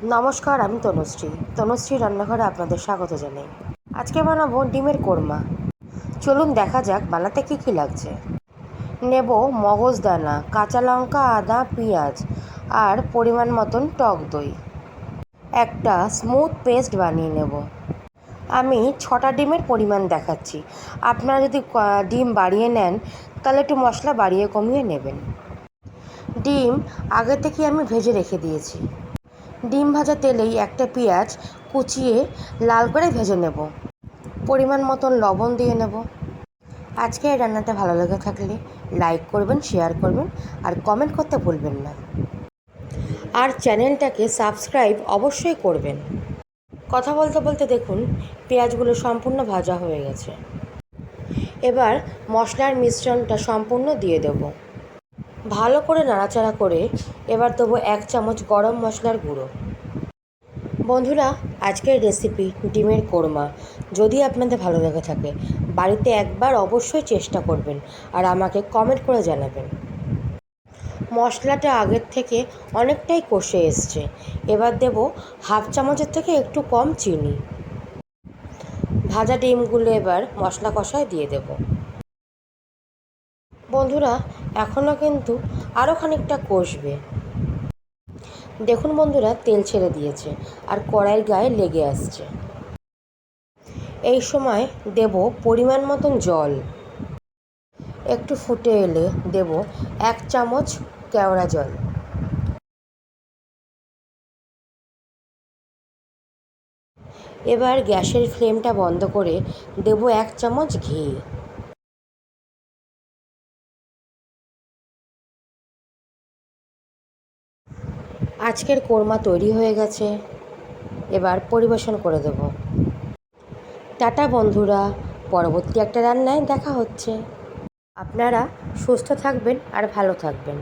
নমস্কার, আমি তনুশ্রী রান্নাঘরে আপনাদের স্বাগত জানাই। আজকে বানাবো ডিমের কোরমা। চলুন দেখা যাক বানাতে কী কী লাগছে। নেব মগজদানা, কাঁচা লঙ্কা, আদা, পেঁয়াজ আর পরিমাণ মতন টক দই। একটা স্মুথ পেস্ট বানিয়ে নেব। আমি 6টা ডিমের পরিমাণ দেখাচ্ছি। আপনারা যদি ডিম বাড়িয়ে নেন তাহলে একটু মশলা বাড়িয়ে কমিয়ে নেবেন। ডিম আগে থেকে আমি ভেজে রেখে দিয়েছি। ডিম ভাজা তেলেই একটা পেঁয়াজ কুচিয়ে লাল করে ভেজে নেব। পরিমাণ মতন লবণ দিয়ে নেব। আজকে এই রান্নাটা ভালো লেগে থাকলে লাইক করবেন, শেয়ার করবেন আর কমেন্ট করতে ভুলবেন না। আর চ্যানেলটাকে সাবস্ক্রাইব অবশ্যই করবেন। কথা বলতে বলতে দেখুন পেঁয়াজগুলো সম্পূর্ণ ভাজা হয়ে গেছে। এবার মশলার মিশ্রণটা সম্পূর্ণ দিয়ে দেব। ভালো করে নাড়াচাড়া করে এবার দেবো 1 চামচ গরম মশলার গুঁড়ো। বন্ধুরা, আজকের রেসিপি ডিমের কোরমা যদি আপনাদের ভালো লেগে থাকে বাড়িতে একবার অবশ্যই চেষ্টা করবেন আর আমাকে কমেন্ট করে জানাবেন। মশলাটা আগের থেকে অনেকটাই কষে এসছে। এবার দেব 1/2 চামচের থেকে একটু কম চিনি। ভাজা ডিমগুলো এবার মশলা কষায় দিয়ে দেব। বন্ধুরা, এখনও কিন্তু আরও খানিকটা কষবে। দেখুন বন্ধুরা, তেল ছেড়ে দিয়েছে আর কড়াইয়ের গায়ে লেগে আসছে। এই সময় দেব পরিমাণ মতন জল। একটু ফুটে এলে দেব 1 চামচ কেওড়া জল। এবার গ্যাসের ফ্লেমটা বন্ধ করে দেব 1 চামচ ঘি। আজকের কোরমা তৈরি হয়ে গেছে। এবার পরিবেশন করে দেব। টাটা বন্ধুরা, পরবর্তী একটা রান্নায় দেখা হচ্ছে। আপনারা সুস্থ থাকবেন আর ভালো থাকবেন।